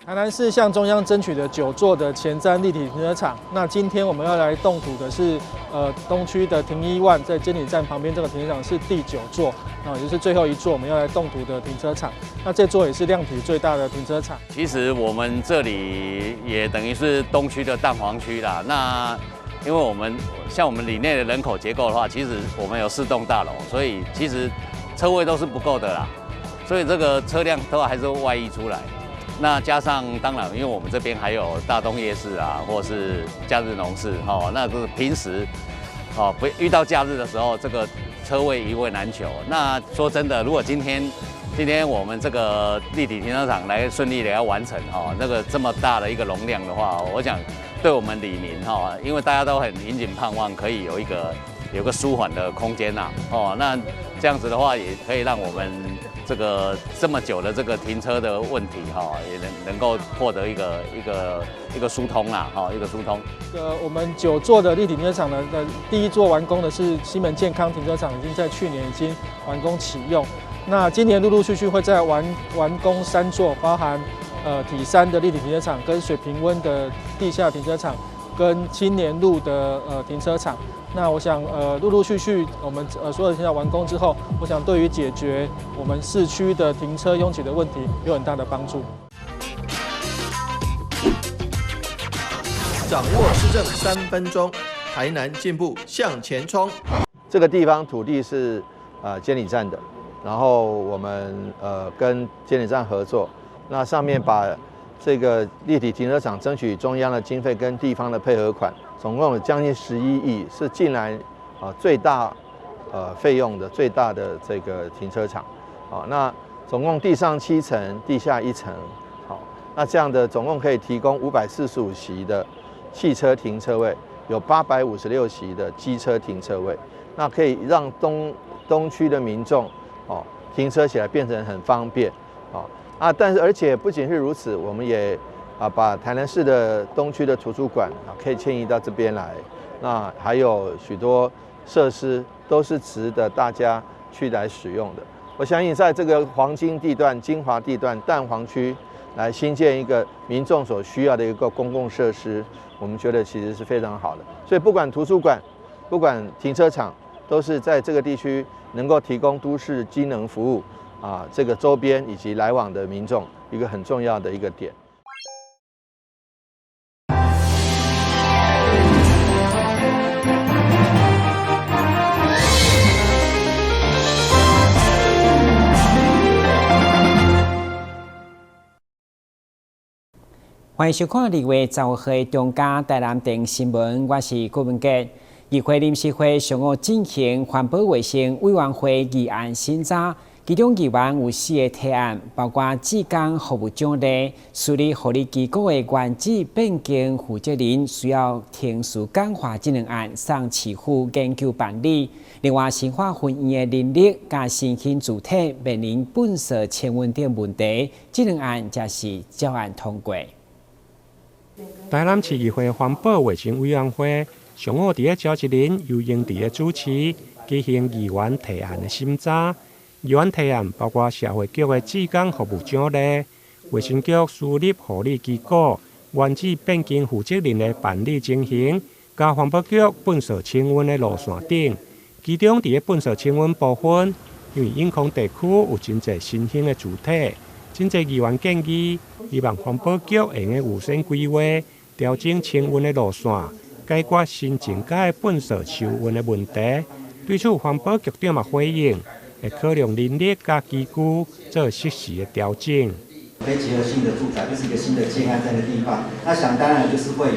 台南市向中央争取的9座的前瞻立体停车场。那今天我们要来动土的是，东区的停一万，在监理站旁边这个停车场是第9座，也就是最后一座我们要来动土的停车场。那这座也是量体最大的停车场。其实我们这里也等于是东区的蛋黄区啦。那因为我们里内的人口结构的话，其实我们有4栋大楼，所以其实车位都是不够的啦。所以这个车辆都还是外溢出来。那加上当然，因为我们这边还有大东夜市啊，或是假日农市，那就是平时，不遇到假日的时候，这个车位一位难求。那说真的，如果今天我们这个立体停车场来顺利的要完成那个这么大的一个容量的话，我想对我们里民因为大家都很引颈盼望，可以有个舒缓的空间呐，那这样子的话，也可以让我们这么久的这个停车的问题也能够获得一个疏通啦，一个疏通。我们9座的立体停车场的第1座完工的是西门健康停车场，已经在去年已经完工启用。那今年陆陆续续会再完工3座，包含体3的立体停车场、跟水平温的地下停车场、跟青年路的停车场。那我想陆陆续续我们所有的停车场完工之后，我想对于解决我们市区的停车拥挤的问题有很大的帮助。掌握市政3分钟，台南进步向前冲。这个地方土地是监理站的，然后我们跟监理站合作，那上面把这个立体停车场争取中央的经费跟地方的配合款，总共有将近11亿，是近来最大费用的最大的这个停车场。那总共地上7层，地下1层。那这样的总共可以提供545席的汽车停车位，有856席的机车停车位，那可以让东区的民众停车起来变成很方便但是而且不仅是如此，我们也把台南市的东区的图书馆可以迁移到这边来，那还有许多设施都是值得大家去来使用的。我相信在这个黄金地段、精华地段、蛋黄区来新建一个民众所需要的一个公共设施，我们觉得其实是非常好的。所以不管图书馆、不管停车场，都是在这个地区能够提供都市机能服务这个周边以及来往的民众一个很重要的一个点。欢迎收看2月10日中嘉台南电新闻，我是郭文杰。议会临时会上午进行环保卫生委员会议案审查，其中议员有4个提案，包括职工服务奖励、处理福利机构的原址变更负责人需要停诉简化这2案，送市府研究办理。另外，深化婚姻的能力加身心主体面临本色迁运等问题，这2案则是照案通过。台南市议会环保卫生委员会上午伫召集人由英伫主持举行议员提案的审查。议员提案包括社会局的职工服务奖励、卫生局私立护理机构原址变更负责人的办理情形，加环保局本色迁运的路线等。其中伫本色迁运部分，因为永康地区有真侪新兴的主体。真侪议员建议，希望环保局会用优先规划，调整迁运的路线，解决新增加的本色收运的问题。对此，环保局长嘛回应，会考量人力加机构做适时的调整。非集合性的住宅就是一个新的建案在那个地方，那想当然就是会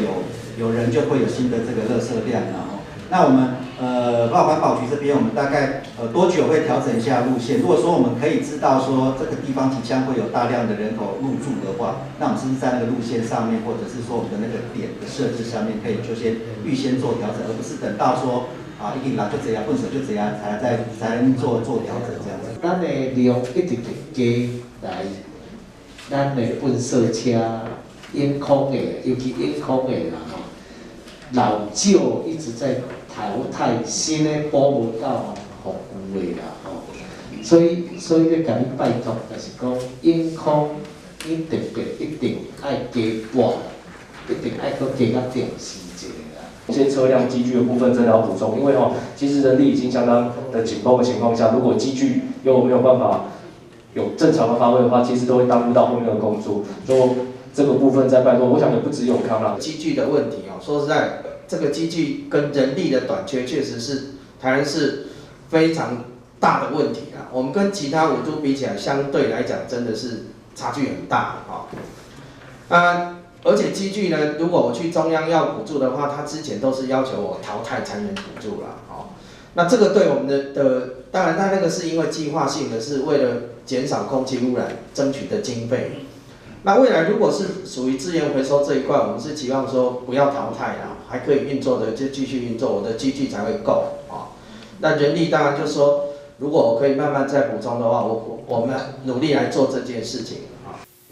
有人就会有新的这个垃圾量了。那我们环保局这边，我们大概多久会调整一下路线？如果说我们可以知道说这个地方即将会有大量的人口入住的话，那我们是不是在那个路线上面，或者是说我们的那个点的设置上面，可以就预先做调整，而不是等到说一定啦就这样，本身就这样才能做调整这样子。咱的量一直加来，咱的本色车永康的，尤其永康的啦老旧一直在淘汰，新的补不到服务的啦所以咧，甲你拜托，就是讲永康伊特别一定爱加挂，一定爱搁加到定时一个啦。一些车辆机具的部分真的要补充，因为其实人力已经相当的紧绷的情况下，如果机具又没有办法有正常的发挥的话，其实都会耽误到后面的工作。说这个部分再拜托，我想也不止永康啦。机具的问题说实在，这个机具跟人力的短缺，确实是台南市非常大的问题啦。我们跟其他5都比起来，相对来讲真的是差距很大而且机具呢，如果我去中央要补助的话，他之前都是要求我淘汰才能补助啦。那这个对我们的当然，它那个是因为计划性的，是为了减少空气污染争取的经费。那未来如果是属于资源回收这一块，我们是期望说不要淘汰还可以运作的就继续运作，我的机具才会够那人力当然就是说，如果我可以慢慢再补充的话，我们努力来做这件事情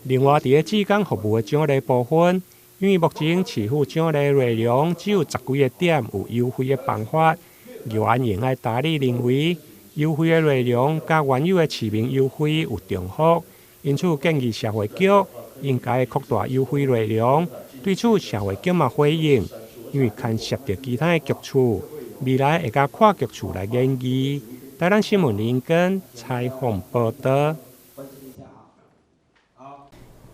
另外，伫个志工服务的奖励部分，因为目前市府奖励内容只有10几个点有优惠的办法，议员应该大力认为优惠的内容甲原有的市民优惠有重复，因此建议社会局应该扩大优惠内容。对此，社会局嘛回应，因为牵涉到其他的局处，未来会甲跨局处来研议。台南新闻林根采访报道。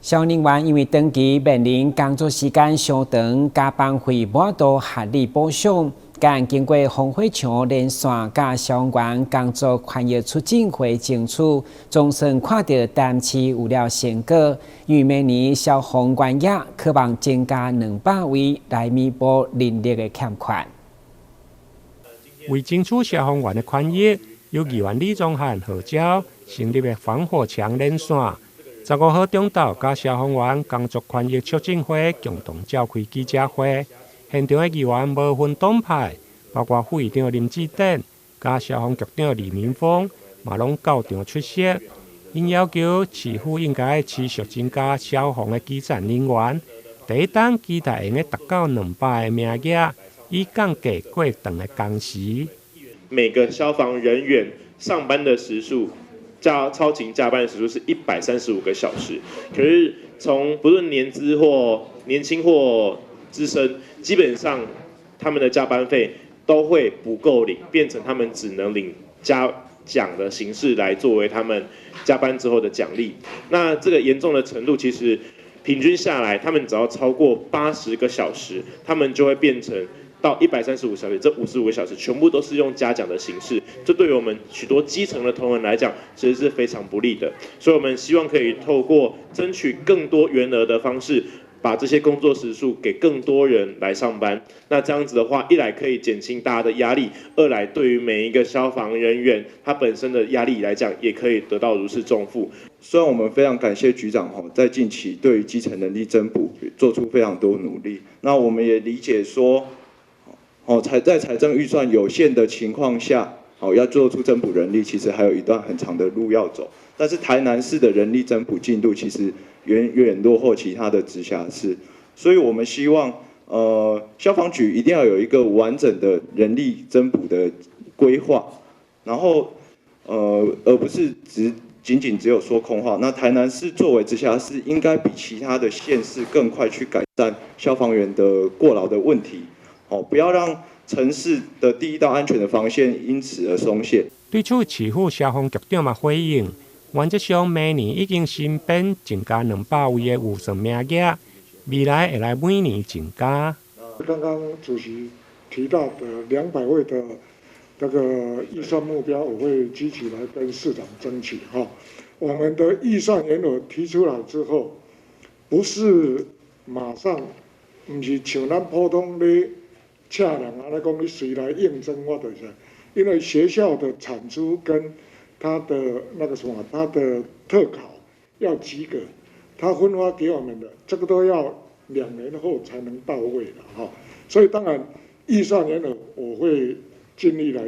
消防人员因为长期面临工作时间相长、加班费无度合理补偿，但经过防火墙连线甲消防员工作权益促进会争取，总算看到淡市有了成果。因为明年消防员也渴望增加200位来弥补人力的欠缺。为争取消防员的权益，由议员李宗翰号召成立的防火墙连线。15号中昼，甲消防员工作权益促进会共同召开记者会，现场的议员无分党派，包括副议长林志典、甲消防局长李明峰，嘛拢到场出席。因要求市府应该持续增加消防的基层人员，第一档期待用达到200个名额，以降低过长的工时。每个消防人员上班的时数。超勤加班的时数是135个小时，可是从不论年资或年轻或资深，基本上他们的加班费都会不够领，变成他们只能领加奖的形式来作为他们加班之后的奖励。那这个严重的程度，其实平均下来，他们只要超过80个小时，他们就会变成。到135小时，这55个小时全部都是用嘉奖的形式，这对于我们许多基层的同仁来讲，其实是非常不利的。所以，我们希望可以透过争取更多员额的方式，把这些工作时数给更多人来上班。那这样子的话，一来可以减轻大家的压力，二来对于每一个消防人员他本身的压力来讲，也可以得到如释重负。虽然我们非常感谢局长在近期对于基层人力增补做出非常多努力，那我们也理解说。在财政预算有限的情况下，要做出增补人力，其实还有一段很长的路要走。但是台南市的人力增补进度其实远远落后其他的直辖市，所以我们希望消防局一定要有一个完整的人力增补的规划，然后而不是仅仅只有说空话。那台南市作为直辖市，应该比其他的县市更快去改善消防员的过劳的问题。不要让城市的第一道安全的防线因此而松懈。对此，市府消防局长嘛回应，原则上明年已经新编增加200位的预算名额，未来会来每年增加。刚刚主席提到的200位的这个预算目标，我会积极来跟市长争取我们的预算原额提出来之后，不是马上，不是像咱普通的。请人来讲，你谁来应征我就是，因为学校的产出跟他的那个什么，他的特考要及格，他分发给我们的这个都要2年后才能到位的所以当然预算原额我会尽力来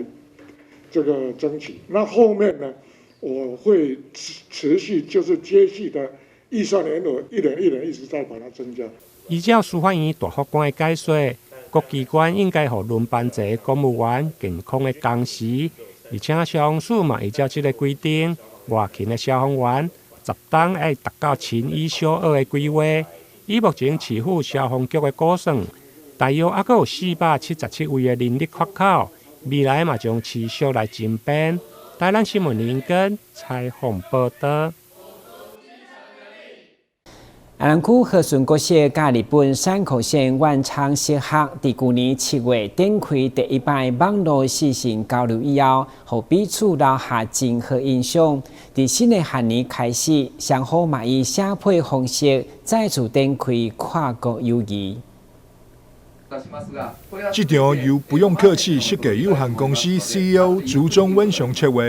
这个争取。那后面呢，我会持续就是接续的预算原额一年一直在把它增加。依照司法院大法官的解说。各机关应该予轮班制公务员健康的工时，而且消防署嘛依照这个规定，外勤的消防员10档要达到青衣小二的规划。以目前市府消防局的估算，大约还有477位的人力缺口，未来嘛将持续来增编。台南新闻林根采访报道。阿兰区和顺国小甲日本山口县万昌小学，伫去年7月展开第一摆网络视讯交流以后，互彼此留下真好印象。伫新的学年开始，双方嘛以写配方式再次展开跨国友谊。这场由不用客气设计有限公司 CEO 朱宗文上策划，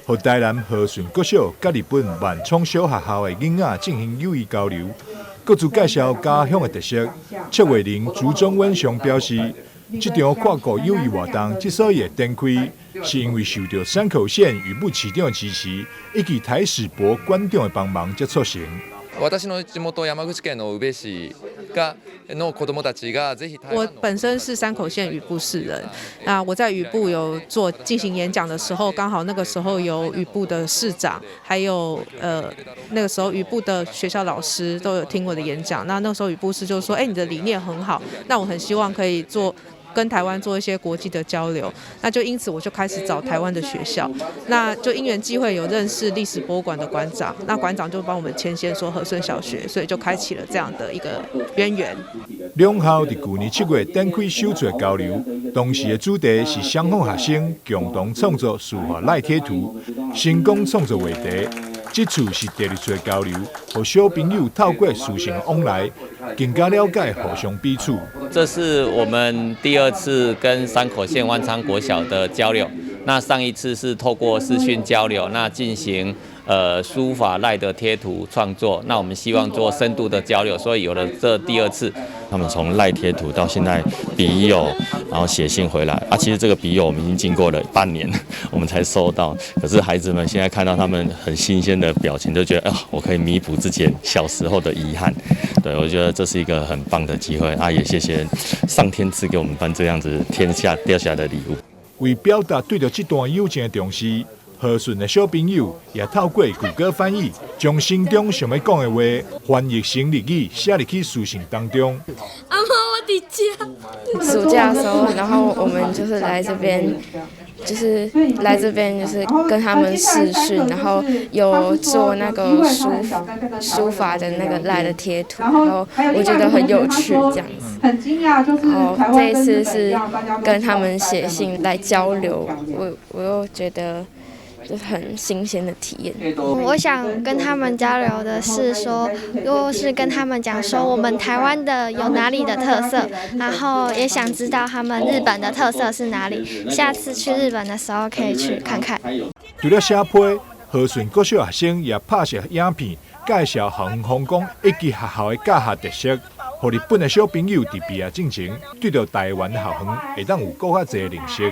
和台南和顺国小甲日本万昌小学校的囡仔进行友谊交流。各自介绍家乡的特色，策划人朱宗文上表示，这场跨国友谊活动之所以会展开，是因为受到山口县渔部市长的支持，以及台史博馆长的帮忙才促成。私の地元山口県の宇部市の子供たちがぜひ。我本身是山口县渔部市人，那我在渔部有进行演讲的时候，刚好那个时候有渔部的市长，还有那个时候渔部的学校老师都有听我的演讲。那时候渔部市就说：“你的理念很好，那我很希望可以跟台湾做一些国际的交流，那就因此我就开始找台湾的学校，那就因缘际会有认识历史博物馆的馆长，那馆长就帮我们牵线说和顺小学，所以就开启了这样的一个渊源。两校在去年7月展开首次交流，当时的主题是双方学生共同创作书法赖贴图，成功创作话题。这次是第2次交流，和小朋友透过书信往来，更加了解互相彼此。这是我们第2次跟山口县万昌国小的交流。那上一次是透过视讯交流，那进行书法赖的贴图创作。那我们希望做深度的交流，所以有了这第2次。他们从赖贴图到现在笔友，然后写信回来其实这个笔友我们已经经过了半年，我们才收到。可是孩子们现在看到他们很新鲜的表情，就觉得我可以弥补自己小时候的遗憾。对，我觉得这是一个很棒的机会也谢谢上天赐给我们班这样子天下掉下来的礼物。为表达对着这段友情的重视，和顺的小朋友也透过谷歌翻译，将心中想要讲的话翻译成日语，写入去书信当中。阿妈，我的家。暑假的时候，然后我们就是来这边，就是跟他们视讯，然后有做那个书法的那个赖的贴图，然后我觉得很有趣这样子。很惊讶，就是然后这一次是跟他们写信来交流，我又觉得。就是很新鲜的体验。我想跟他们交流的是说，就是跟他们讲说我们台湾的有哪里的特色，然后也想知道他们日本的特色是哪里。下次去日本的时候可以去看看。除了写批，和顺国小学生也拍摄影片，介绍校园风光以及学校的教学特色，让日本的小朋友在毕业进程对到台湾校园会当有更加侪认识。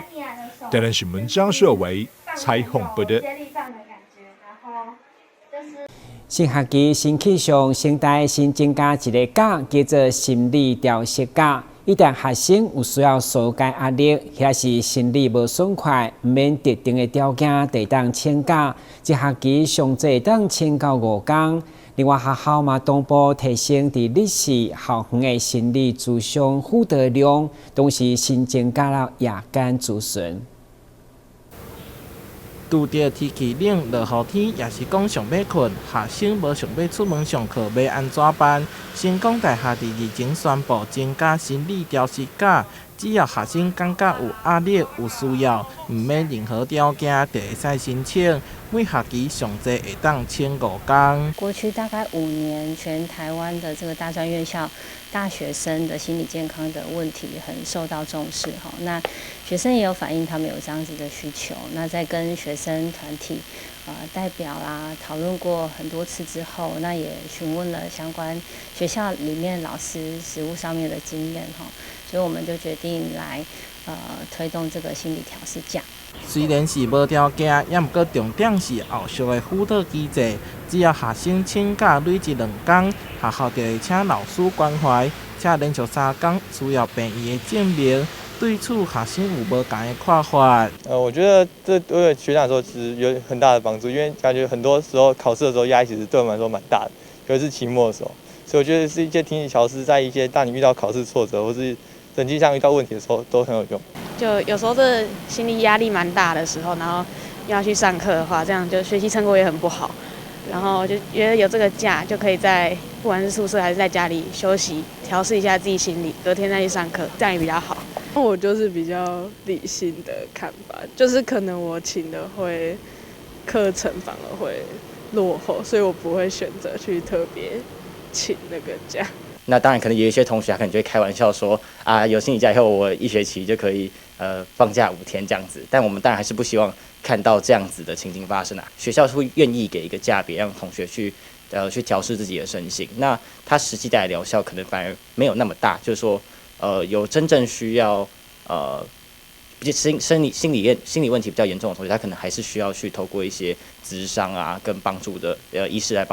台南新闻张硕维采访报道。新学期新气象，新台新增加一个假，叫做心理调适假。一旦学生有需要疏解压力，或是心理无爽快，唔免特定的条件，得当请假。一学期上最当请到5天。另外，学校嘛同步提升伫历史校园的心理咨询辅导量，同时新增加了夜间咨询。拄着天气冷、落雨天，也是讲上要困，学生无想要出门上课，要安怎办？成功大学伫日前宣布增加心理调适假，只要学生感觉有压力、有需要，唔免任何条件就会使申请。每学期上最会当请5天。过去大概5年，全台湾的这个大专院校大学生的心理健康的问题很受到重视哈。那学生也有反映他们有这样子的需求。那在跟学生团体代表啦讨论过很多次之后，那也询问了相关学校里面老师实务上面的经验哈，所以我们就决定来推动这个心理调适假。虽然是无条件，也毋过重点是后续的辅导机制。只要学生请假累积2天，学校就会请老师关怀，且连续3天需要病医的证明，对此学生有无同的看法？我觉得这对学长来说其实有很大的帮助，因为感觉很多时候考试的时候压力其实对我们来说蛮大的，尤其是期末的时候，所以我觉得是一些听力考试，在一些当你遇到考试挫折或是成绩上遇到问题的时候都很有用。就有时候这心理压力蛮大的时候，然后要去上课的话，这样就学习成果也很不好。然后就觉得有这个假，就可以在不管是宿舍还是在家里休息，调试一下自己心理，隔天再去上课，这样也比较好。我就是比较理性的看法，就是可能我请的会课程反而会落后，所以我不会选择去特别请那个假。那当然，可能有一些同学可能就会开玩笑说啊，有心理假以后，我1学期就可以放假5天这样子。但我们当然还是不希望看到这样子的情形发生啊。学校会愿意给一个假别让同学去调试自己的身心。那它实际带来的疗效可能反而没有那么大，就是说有真正需要心理问题比较严重的同学，他可能还是需要去透过一些咨商啊，跟帮助的医师来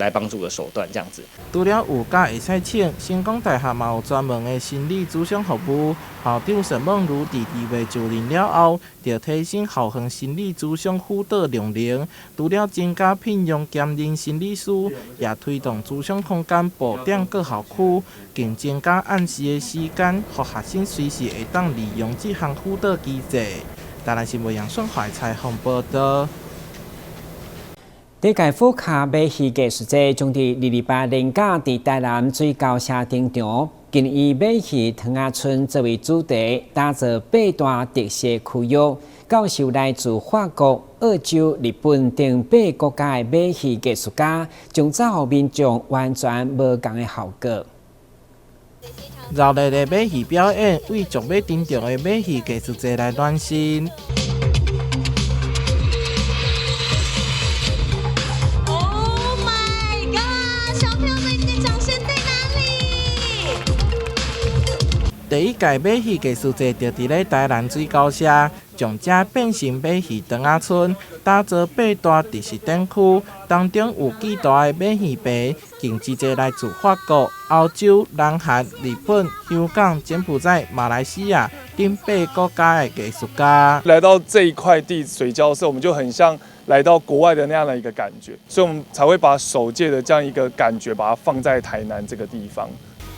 帮助的手段这样子。除了有假会使请，成功大学嘛有专门的心理咨商服务。校长沈梦如伫2月就任了后，就提升校园心理咨商辅导量能，除了增加聘用兼任心理师，也推动咨商空间布点各校区，更增加按时的时间，让学生随时会当利用这项辅导机制。台南新闻杨顺怀采访报道。第届福卡马戏艺术节将伫228连假伫台南水高社登场，今以马戏汤仔村作为主题，打造8大特色区域，教授来自法国、澳洲、日本等8个国家的马戏艺术家，将造予民众完全无同的效果。热烈的马戏表演为将要登场的马戏艺术节来暖身。第1届马戏艺术节就伫咧台南水高社，将这变成马戏汤仔村，打造8大特色展区，当中有巨大的马戏棚，更集结来自法国、欧洲、南韩、日本、香港、柬埔寨、马来西亚等8国家的艺术家。来到这一块地水交社，我们就很像来到国外的那样的一个感觉，所以我们才会把首届的这样一个感觉，把它放在台南这个地方。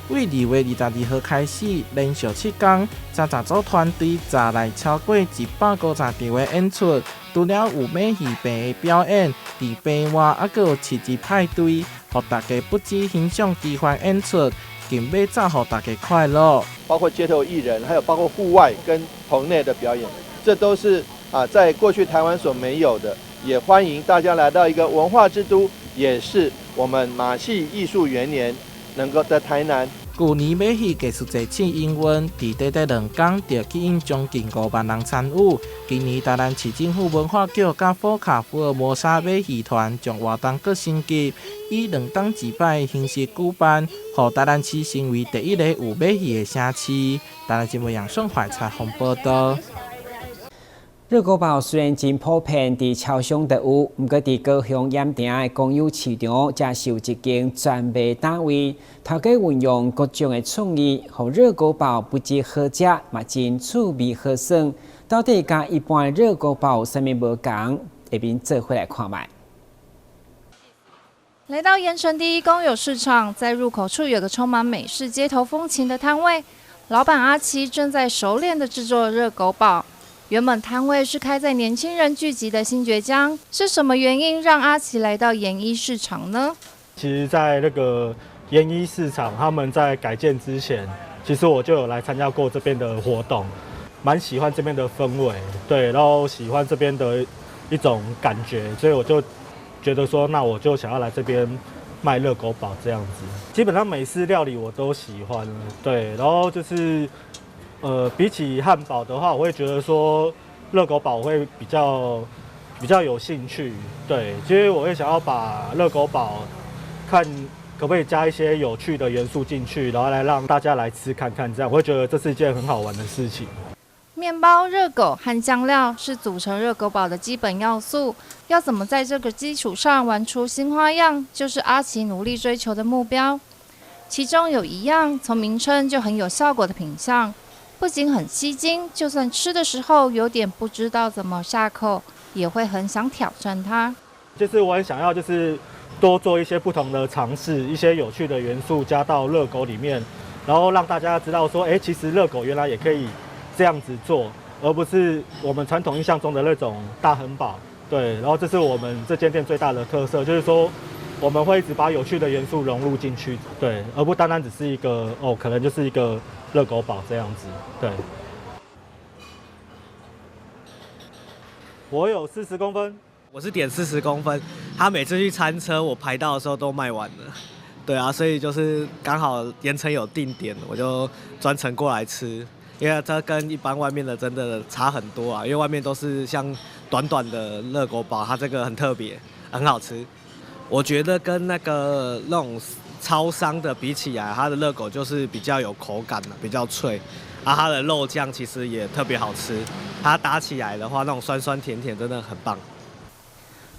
为2月22号开始，连续7天，10组团队砸来超过150场的演出。除了有马戏棚的表演，伫棚外还佫有市集派对，互大家不止欣赏奇幻演出，更要造互大家快乐。包括街头艺人，还有包括户外跟棚内的表演，这都是在过去台湾所没有的。也欢迎大家来到一个文化之都，也是我们马戏艺术元年能够在台南。去年马戏艺术节庆营运，伫短短2天就吸引将近5万人参与。今年台南市政府文化局甲福卡福尔摩沙马戏团将活动搁升级，以2档1摆的形式举办，让台南市成为第1个有马戏的城市。台南新闻杨顺怀采访报道。热狗堡虽然真普遍伫超商都有，不过伫高雄盐埕的公有市场，则是有一间专卖单位，头家运用各种的创意，让热狗堡不止好食，嘛真趣味好爽。到底甲一般的热狗堡有啥物无同？下面做伙来看卖。来到盐城第一公有市场，在入口处有个充满美式街头风情的摊位，老板阿奇正在熟练的制作热狗堡。原本摊位是开在年轻人聚集的新崛江，是什么原因让阿奇来到盐一市场呢？其实，在那个盐一市场，他们在改建之前，其实我就有来参加过这边的活动，蛮喜欢这边的氛围，对，然后喜欢这边的一种感觉，所以我就觉得说，那我就想要来这边卖热狗堡这样子。基本上美式料理我都喜欢，对，然后就是。比起汉堡的话，我会觉得说热狗堡我会比较有兴趣，对，因为我会想要把热狗堡看可不可以加一些有趣的元素进去，然后来让大家来吃看看，这样我会觉得这是一件很好玩的事情。面包、热狗和酱料是组成热狗堡的基本要素，要怎么在这个基础上玩出新花样，就是阿奇努力追求的目标。其中有一样从名称就很有效果的品项。不仅很吸睛，就算吃的时候有点不知道怎么下口，也会很想挑战它。就是我很想要，就是多做一些不同的尝试，一些有趣的元素加到热狗里面，然后让大家知道说，其实热狗原来也可以这样子做，而不是我们传统印象中的那种大汉堡。对，然后这是我们这间店最大的特色，就是说我们会一直把有趣的元素融入进去，对，而不单单只是一个可能就是一个热狗堡这样子。对，我有40公分。我是点40公分，他每次去餐车，我排到的时候都卖完了。对啊，所以就是刚好盐城有定点，我就专程过来吃，因为它跟一般外面的真的差很多啊。因为外面都是像短短的热狗堡，它这个很特别，很好吃。我觉得跟那种超商的比起来，它的热狗就是比较有口感的，比较脆。它的肉酱其实也特别好吃，它打起来的话，那种酸酸甜甜真的很棒。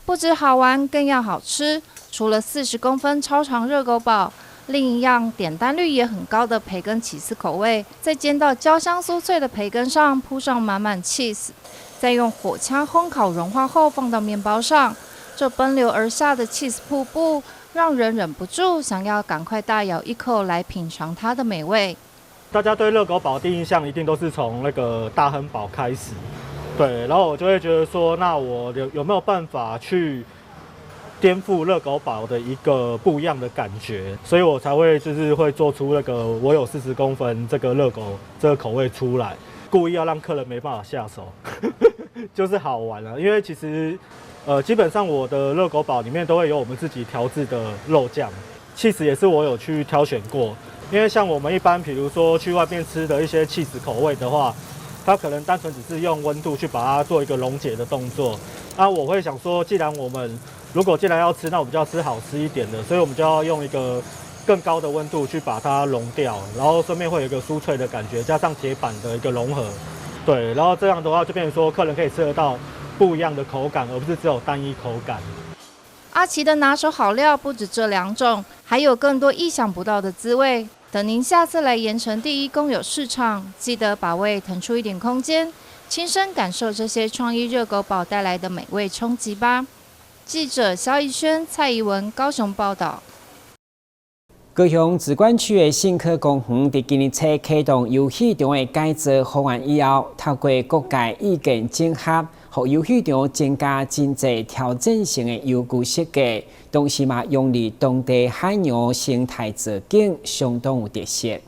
不止好玩，更要好吃。除了40公分超长热狗堡，另一样点单率也很高的培根起司口味，在煎到焦香酥脆的培根上铺上满满 cheese， 再用火枪烘烤融化后放到面包上，这奔流而下的 cheese 瀑布，让人忍不住想要赶快大咬一口来品尝它的美味。大家对热狗堡第一印象一定都是从那个大汉堡开始。对，然后我就会觉得说，那我有没有办法去颠覆热狗堡的一个不一样的感觉？所以我才会会做出那个我有40公分这个热狗这个口味出来，故意要让客人没办法下手，就是好玩了。因为其实基本上我的热狗堡里面都会有我们自己调制的肉酱，起司也是我有去挑选过。因为像我们一般比如说去外面吃的一些起司口味的话，它可能单纯只是用温度去把它做一个溶解的动作。那我会想说，既然要吃，那我们就要吃好吃一点的，所以我们就要用一个更高的温度去把它溶掉，然后顺便会有一个酥脆的感觉，加上铁板的一个融合。对，然后这样的话就变成说，客人可以吃得到不一样的口感，而不是只有单一口感。阿奇的拿手好料不止这2种，还有更多意想不到的滋味。等您下次来盐城第一公有市场，记得把胃腾出一点空间，亲身感受这些创意热狗堡带来的美味冲击吧。记者萧逸轩、蔡怡文高雄报道。高雄自管区的信科公园在今年初启动游戏场的改造方案以后，透过各界意见整合，让游戏场增加真侪挑战性的游具设计，同时嘛用于当地海洋生态环境，相当有特色。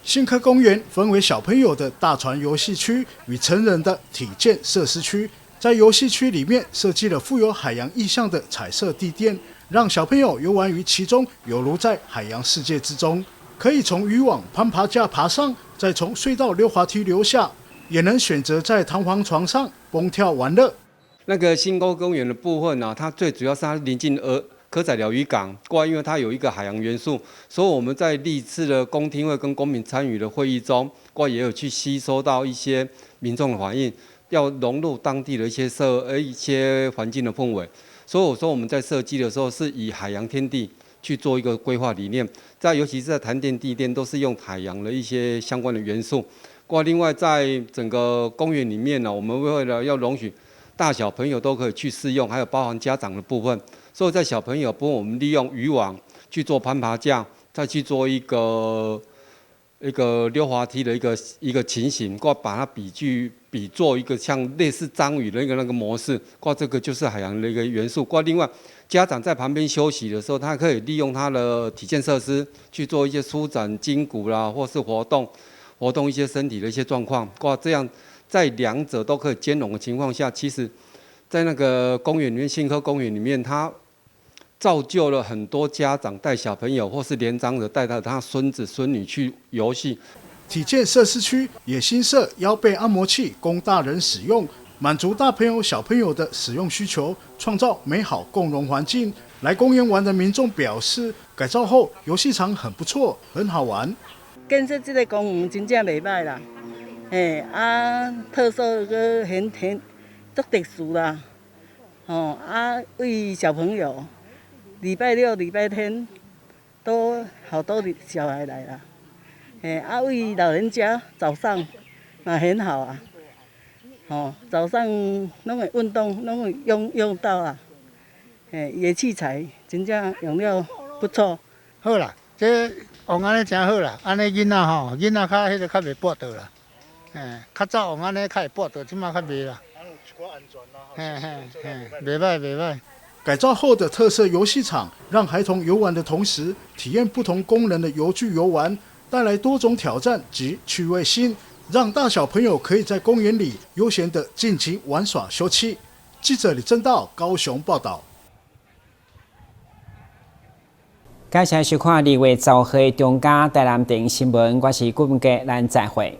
信科公园分为小朋友的大船游戏区与成人的体健设施区，在游戏区里面设计了富有海洋意象的彩色地垫，让小朋友游玩于其中，犹如在海洋世界之中。可以从渔网攀爬架爬上，再从隧道溜滑梯流下，也能选择在弹簧床上蹦跳玩乐。那个新沟公园的部分呢，它最主要是它临近科仔寮渔港，因为它有一个海洋元素，所以我们在历次的公听会跟公民参与的会议中，也有去吸收到一些民众的反应，要融入当地的一些环境的氛围。所以我说我们在设计的时候是以海洋天地去做一个规划理念，尤其是在谈店地店都是用海洋的一些相关的元素。另外在整个公园里面呢，我们为了要容许大小朋友都可以去试用，还有包含家长的部分，所以在小朋友部分我们利用渔网去做攀爬架，再去做一个溜滑梯的一个情形，把它比作一个像类似章鱼的那个模式，这个就是海洋的一个元素。另外家长在旁边休息的时候，他可以利用他的体健设施去做一些舒展筋骨啦，或是活动一些身体的一些状况。这样在两者都可以兼容的情况下，其实在那个公园里面，信科公园里面，它造就了很多家长带小朋友或是年长者带他孙子孙女去游戏。体健设施区也新设腰背按摩器供大人使用，满足大朋友小朋友的使用需求，创造美好共融环境。来公园玩的民众表示，改造后游戏场很不错，很好玩。建设这个公园真正袂歹啦，特色个很足特殊啦，为小朋友，礼拜六、礼拜天都好多小孩来啦。为老人家早上也很好啊，早上拢会运动，拢会用到啊，野器材真正用了不错。好啦，这往安尼真好啦，安尼囡仔囡仔较较袂跋倒啦，较早往安尼较会跋倒，即马较袂啦。袂歹。改造后的特色游戏场，让孩童游玩的同时，体验不同功能的游具游玩，带来多种挑战及趣味性，让大小朋友可以在公园里悠闲地尽情玩耍休憩。记者李正道高雄报道。感谢收看2月10号的中嘉台南电视新闻，我是顾文杰，咱再会。